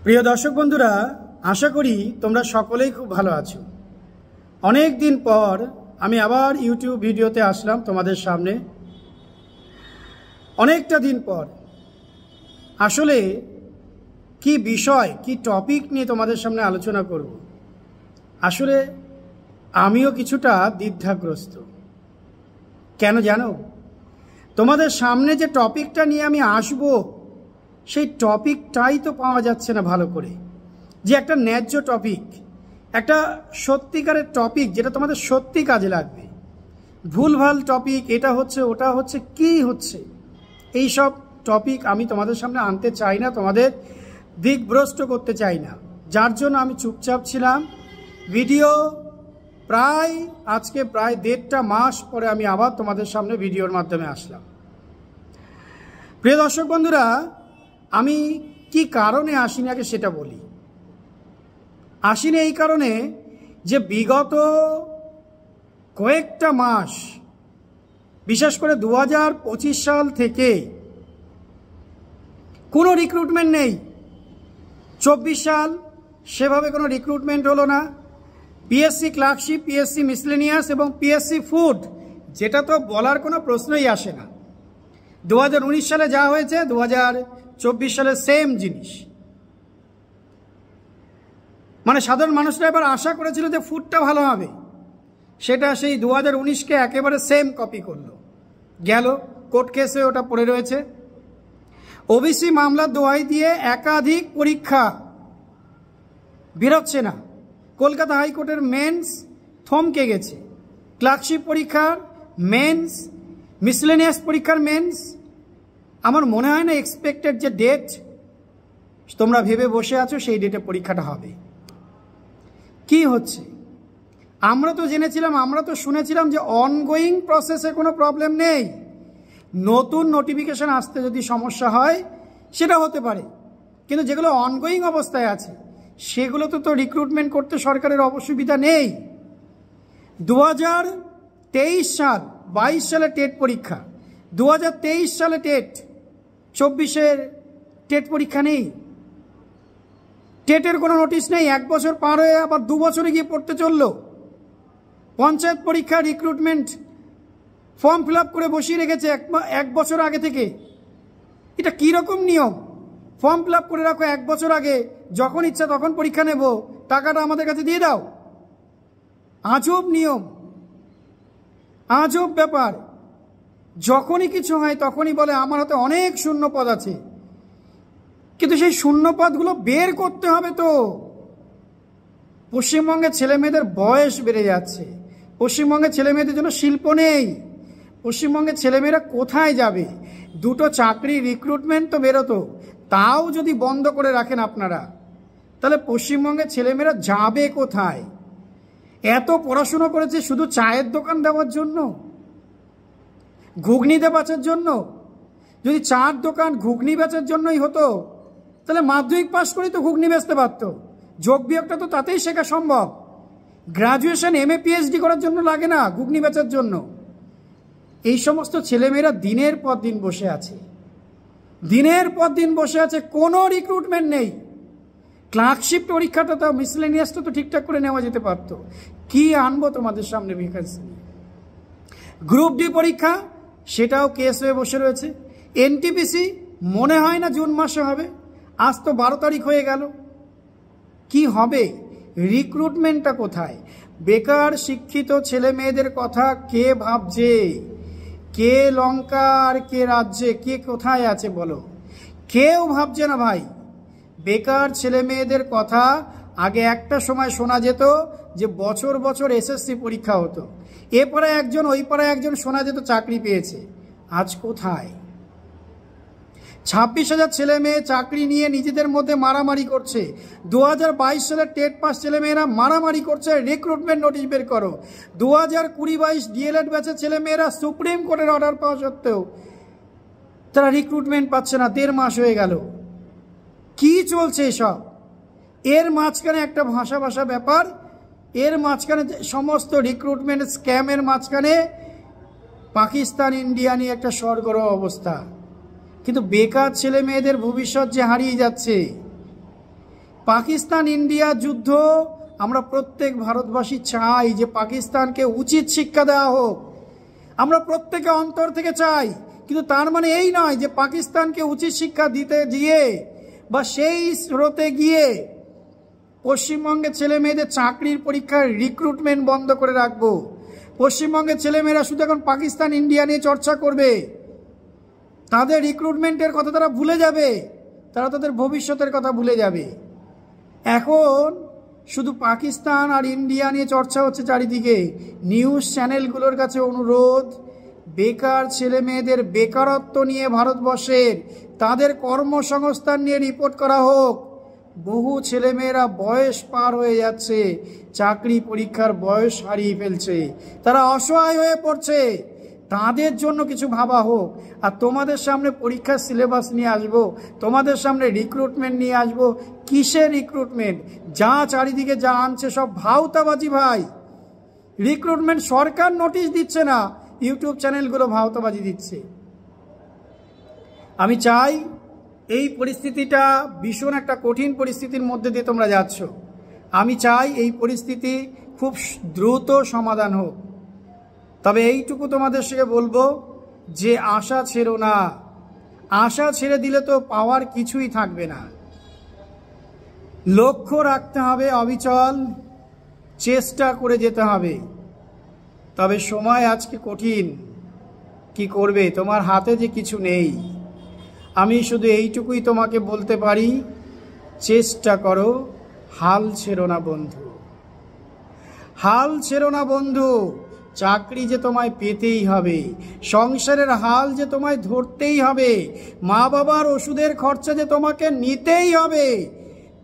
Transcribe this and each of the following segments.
প্রিয় দর্শক বন্ধুরা, আশা করি তোমরা সকলেই খুব ভালো আছো। অনেক দিন পর আমি আবার ইউটিউব ভিডিওতে আসলাম তোমাদের সামনে। অনেকটা দিন পর আসলে কি বিষয়, কি টপিক নিয়ে তোমাদের সামনে আলোচনা করব, আসলে আমিও কিছুটা দ্বিধাগ্রস্ত। কেন জানো? তোমাদের সামনে যে টপিকটা নিয়ে আমি আসব, সেই টপিকটাই তো পাওয়া যাচ্ছে না ভালো করে, যে একটা ন্যায্য টপিক, একটা সত্যিকারের টপিক যেটা তোমাদের সত্যি কাজে লাগবে। ভুলভাল টপিক, এটা হচ্ছে ওটা হচ্ছে, কি হচ্ছে, এই সব টপিক আমি তোমাদের সামনে আনতে চাই না, তোমাদের দিকভ্রষ্ট করতে চাই না। যার জন্য আমি চুপচাপ ছিলাম। ভিডিও আজকে প্রায় 1.5 মাস পরে আমি আবার তোমাদের সামনে ভিডিওর মাধ্যমে আসলাম। প্রিয় দর্শক বন্ধুরা, আমি কি কারণে আসিনি আগে সেটা বলি। আসিনি এই কারণে যে বিগত কয়েকটা মাস, বিশেষ করে 2025 সাল থেকে কোনো রিক্রুটমেন্ট নেই। 24 সাল সেভাবে কোনো রিক্রুটমেন্ট হলো না। পিএসসি ক্লার্কশিপ, পিএসসি মিসলেনিয়াস এবং পিএসসি ফুড, যেটা তো বলার কোনো প্রশ্নই আসে না। 2019 সালে যা হয়েছে 2024 সালে সেম জিনিস। মানে সাধারণ মানুষরা এবার আশা করেছিল যে ফুডটা ভালো হবে, সেটা সেই 2019কে একেবারে সেম কপি করলো। গেল কোর্ট কেসে ওটা পড়ে রয়েছে। ওবিসি মামলার দোহাই দিয়ে একাধিক পরীক্ষা বেরোচ্ছে না। কলকাতা হাইকোর্টের মেন্স থমকে গেছে। ক্লার্কশিপ পরীক্ষার মেন্স, মিসলেনিয়াস পরীক্ষার মেন্স, আমার মনে হয় না এক্সপেক্টেড যে ডেট তোমরা ভেবে বসে আছো সেই ডেটে পরীক্ষাটা হবে। কি হচ্ছে? আমরা তো জেনেছিলাম, আমরা তো শুনেছিলাম যে অনগোয়িং প্রসেসে কোনো প্রবলেম নেই, নতুন নোটিফিকেশন আসতে যদি সমস্যা হয় সেটা হতে পারে, কিন্তু যেগুলো অনগোয়িং অবস্থায় আছে সেগুলো তো রিক্রুটমেন্ট করতে সরকারের অসুবিধা নেই। 2023 সাল, 22 সালে টেট পরীক্ষা, 2023 সালে টেট, 24-এর টেট পরীক্ষা নেই। টেটের কোনো নোটিশ নেই। 1 বছর পার হয়ে আবার 2 বছরে গিয়ে পড়তে চলল। পঞ্চায়েত পরীক্ষা রিক্রুটমেন্ট ফর্ম ফিল আপ করে বসিয়ে রেখেছে 1 বছর আগে থেকে। এটা কীরকম নিয়ম? ফর্ম ফিল আপ করে রাখো 1 বছর আগে, যখন ইচ্ছা তখন পরীক্ষা নেব, টাকাটা আমাদের কাছে দিয়ে দাও। আজব নিয়ম, আজব ব্যাপার। যখনই কিছু হয় তখনই বলে আমার হাতে অনেক শূন্য পদ আছে, কিন্তু সেই শূন্য পদগুলো বের করতে হবে তো। পশ্চিমবঙ্গের ছেলেমেয়েদের বয়স বেড়ে যাচ্ছে, পশ্চিমবঙ্গের ছেলেমেয়েদের জন্য শিল্প নেই। পশ্চিমবঙ্গের ছেলেমেয়েরা কোথায় যাবে? 2টো চাকরি রিক্রুটমেন্ট তো বেরোতো, তাও যদি বন্ধ করে রাখেন আপনারা, তাহলে পশ্চিমবঙ্গের ছেলেমেয়েরা যাবে কোথায়? এত পড়াশুনো করেছে শুধু চায়ের দোকান দেওয়ার জন্য, ঘুগনি বেচার জন্য? যদি চার দোকান ঘুগনি বেচার জন্যই হতো তাহলে মাধ্যমিক পাশ করেই তো ঘুগনি বেচতে পারত। যোগ বিয়োগটা তো তাতেই শেখা সম্ভব। গ্রাজুয়েশন, এমএ, পিএইচডি করার জন্য লাগে না ঘুগনি বেচার জন্য। এই সমস্ত ছেলেমেয়েরা দিনের পর দিন বসে আছে, দিনের পর দিন বসে আছে, কোনো রিক্রুটমেন্ট নেই। ক্লার্কশিপ পরীক্ষাটা তো, মিসলেনিয়াসটা তো ঠিকঠাক করে নেওয়া যেতে পারতো। কি আনবো তোমাদের সামনে ভ্যাকেন্সি? গ্রুপ ডি পরীক্ষা, সেটাও কেস হয়ে বসে রয়েছে। এনটিপিসি মনে হয় না জুন মাসে হবে, আজ তো 12 তারিখ হয়ে গেল। কি হবে? রিক্রুটমেন্টটা কোথায়? বেকার শিক্ষিত ছেলে মেয়েদের কথা কে ভাবছে? কে লঙ্কা আর কে রাজ্যে, কে কোথায় আছে বলো? কেউ ভাবছে না ভাই। বেকার ছেলে মেয়েদের কথা আগে একটা সময় শোনা যেত যে বছর বছর এসএসসি পরীক্ষা হতো, এ পাড়ায় একজন ওই পাড়ায় একজন শোনা যেত চাকরি পেয়েছে। আজ কোথায়? 26,000 ছেলে মেয়ে চাকরি নিয়ে নিজেদের মধ্যে মারামারি করছে। 2022 সালের টেট পাস ছেলেমেয়েরা মারামারি করছে, রিক্রুটমেন্ট নোটিশ বের করো। 2020-22 ডিএলএড ব্যাচের ছেলেমেয়েরা সুপ্রিম কোর্টের অর্ডার পাওয়া সত্ত্বেও তারা রিক্রুটমেন্ট পাচ্ছে না। 1.5 মাস হয়ে গেল। কি চলছে এসব? এর মাঝখানে একটা ভাষা ব্যাপার, এর মাঝখানে সমস্ত রিক্রুটমেন্ট স্ক্যামের মাঝখানে পাকিস্তান, ইন্ডিয়া নিয়ে একটা সরগরম অবস্থা। কিন্তু বেকার ছেলে মেয়েদের ভবিষ্যৎ যে হারিয়ে যাচ্ছে, পাকিস্তান ইন্ডিয়া যুদ্ধ আমরা প্রত্যেক ভারতবাসী চাই যে পাকিস্তানকে উচিত শিক্ষা দেওয়া হোক, আমরা প্রত্যেকে অন্তর থেকে চাই। কিন্তু তার মানে এই নয় যে পাকিস্তানকে উচিত শিক্ষা দিতে গিয়ে বা সেই স্রোতে গিয়ে পশ্চিমবঙ্গের ছেলে মেয়েদের চাকরির পরীক্ষার রিক্রুটমেন্ট বন্ধ করে রাখবো। পশ্চিমবঙ্গের ছেলেমেয়েরা শুধু এখন পাকিস্তান ইন্ডিয়া নিয়ে চর্চা করবে, তাদের রিক্রুটমেন্টের কথা তারা ভুলে যাবে, তারা তাদের ভবিষ্যতের কথা ভুলে যাবে। এখন শুধু পাকিস্তান আর ইন্ডিয়া নিয়ে চর্চা হচ্ছে চারিদিকে। নিউজ চ্যানেলগুলোর কাছে অনুরোধ, বেকার ছেলে মেয়েদের বেকারত্ব নিয়ে ভারতবর্ষের তাদের কর্মসংস্থান নিয়ে রিপোর্ট করা হোক। বহু ছেলেমেয়েরা বয়স পার হয়ে যাচ্ছে, চাকরি পরীক্ষার বয়স হারিয়ে ফেলছে, তারা অসহায় হয়ে পড়ছে, তাদের জন্য কিছু ভাবা হোক। আর তোমাদের সামনে পরীক্ষার সিলেবাস নিয়ে আসবো, তোমাদের সামনে রিক্রুটমেন্ট নিয়ে আসবো। কিসের রিক্রুটমেন্ট? যা চারিদিকে যা আনছে সব ভাওতাবাজি ভাই। রিক্রুটমেন্ট সরকার নোটিশ দিচ্ছে না, ইউটিউব চ্যানেলগুলো ভাওতাবাজি দিচ্ছে। আমি চাই এই পরিস্থিতিটা ভীষণ একটা কঠিন পরিস্থিতির মধ্যে দিয়ে তোমরা যাচ্ছ, আমি চাই এই পরিস্থিতি খুব দ্রুত সমাধান হোক। তবে এইটুকু তোমাদের সঙ্গে বলবো যে আশা ছেড়ো না। আশা ছেড়ে দিলে তো পাওয়ার কিছুই থাকবে না। লক্ষ্য রাখতে হবে অবিচল, চেষ্টা করে যেতে হবে। তবে সময় আজকে কঠিন, কি করবে, তোমার হাতে যে কিছু নেই। আমি শুধু এইটুকুই তোমাকে বলতে পারি, চেষ্টা করো, হাল ছেড়ো না বন্ধু, হাল ছেড়ো না বন্ধু। চাকরি যে তোমায় পেতেই হবে, সংসারের হাল যে তোমায় ধরতেই হবে, মা বাবার ওষুধের খরচা যে তোমাকে নিতেই হবে,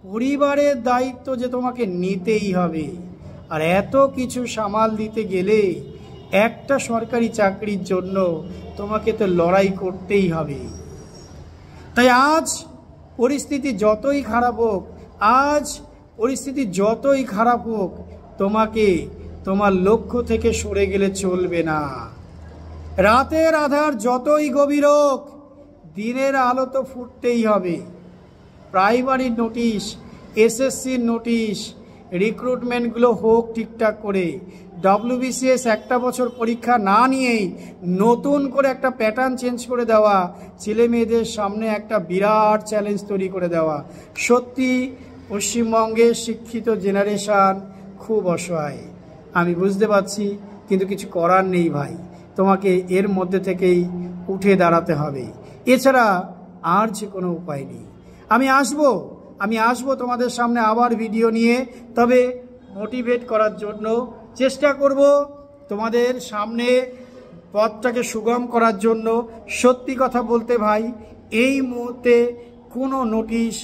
পরিবারের দায়িত্ব যে তোমাকে নিতেই হবে। আর এত কিছু সামাল দিতে গেলে একটা সরকারি চাকরির জন্য তোমাকে তো লড়াই করতেই হবে। তাই আজ পরিস্থিতি যতই খারাপ হোক, আজ পরিস্থিতি যতই খারাপ হোক, তোমাকে তোমার লক্ষ্য থেকে সরে গেলে চলবে না। রাতের আধার যতই গভীর হোক, দিনের আলো তো ফুটতেই হবে। প্রাইমারি নোটিশ, এসএসসির নোটিশ, রিক্রুটমেন্টগুলো হোক ঠিকঠাক করে। ডব্লিউবিসিএস একটা বছর পরীক্ষা না নিয়েই নতুন করে একটা প্যাটার্ন চেঞ্জ করে দেওয়া, ছেলে মেয়েদের সামনে একটা বিরাট চ্যালেঞ্জ তৈরি করে দেওয়া। সত্যি পশ্চিমবঙ্গের শিক্ষিত জেনারেশন খুব অসহায়, আমি বুঝতে পারছি, কিন্তু কিছু করার নেই ভাই। তোমাকে এর মধ্যে থেকেই উঠে দাঁড়াতে হবে, এছাড়া আর যে কোনো উপায় নেই। আমি আসবো তোমাদের সামনে আবার ভিডিও নিয়ে, তবে মোটিভেট করার জন্য চেষ্টা করব, তোমাদের সামনে পথটাকে সুগম করার জন্য। সত্যি কথা বলতে ভাই, এই মুহূর্তে কোনো নোটিশ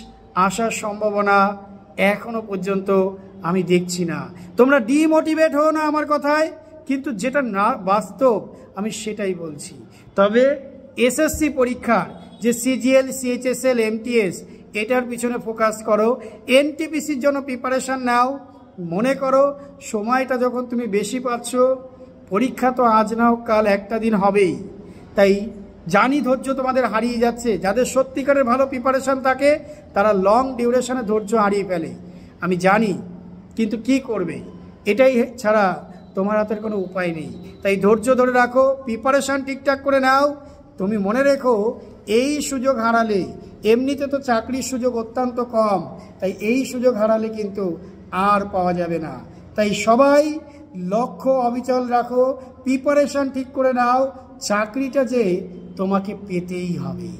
আসার সম্ভাবনা এখনো পর্যন্ত আমি দেখছি না। তোমরা ডিমোটিভেট হও না আমার কথায়, কিন্তু যেটা না বাস্তব আমি সেটাই বলছি। তবে এসএসসি পরীক্ষার যে সিজিএল, সিএইচএসএল, এমটিএস, এটার পিছনে ফোকাস করো। এনটিপিসির জন্য প্রিপারেশান নাও। মনে করো সময়টা যখন তুমি বেশি পাচ্ছ, পরীক্ষা তো আজ না হোক কাল একটা দিন হবেই। তাই জানি ধৈর্য তোমাদের হারিয়ে যাচ্ছে। যাদের সত্যিকারের ভালো প্রিপারেশান থাকে তারা লং ডিউরেশনে ধৈর্য হারিয়ে ফেলে, আমি জানি, কিন্তু কি করবে, এটাই ছাড়া তোমার হাতের কোনো উপায় নেই। তাই ধৈর্য ধরে রাখো, প্রিপারেশান ঠিকঠাক করে নাও। তুমি মনে রেখো, এই সুযোগ হারালে, এমনিতে তো চাকরির সুযোগ অত্যন্ত কম, তাই এই সুযোগ হারালে কিন্তু আর পাওয়া যাবে না। তাই সবাই লক্ষ্য অবিচল রাখো, প্রিপারেশান ঠিক করে নাও, চাকরিটা যে তোমাকে পেতেই হবে।